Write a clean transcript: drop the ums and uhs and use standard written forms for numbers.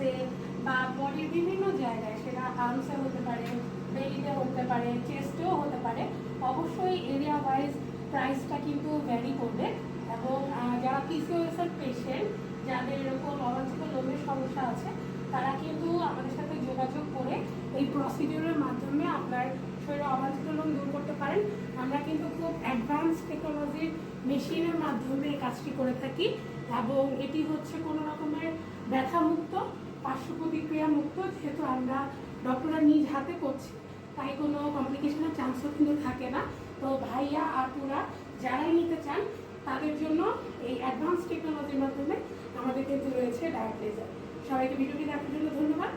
মাসেলসে বা বডির বিভিন্ন জায়গায়, সেটা আর্মসে হতে পারে, বেলিতে হতে পারে, চেস্টেও হতে পারে, অবশ্যই এরিয়া ওয়াইজ প্রাইসটা কিন্তু ভ্যারি করবে। এবং যারা পিসিওএস এর পেশেন্ট, যাদের এরকম অবাঞ্ছিত লোমের সমস্যা আছে, তারা কিন্তু আমাদের সাথে যোগাযোগ করে এই প্রসিডিউরের মাধ্যমে আপনার শরীরে অবাঞ্ছিত লোম দূর করতে পারেন। আমরা কিন্তু খুব অ্যাডভান্স টেকনোলজির মেশিনের মাধ্যমে এই কাজটি করে থাকি এবং এটি হচ্ছে কোনো রকমের ব্যথামুক্ত, পার্শ্ব প্রতিক্রিয়া মুক্ত। যেহেতু আমরা ডক্টররা নিজ হাতে করছি, তাই কোনো কমপ্লিকেশনের চান্সও কিন্তু থাকে না। তো ভাইয়া আপুরা যারাই নিতে চান, তাদের জন্য এই অ্যাডভান্স টেকনোলজির মাধ্যমে আমাদের কিন্তু রয়েছে ডায়াবেটিস। সবাইকে ভিডিওটি দেখার জন্য ধন্যবাদ।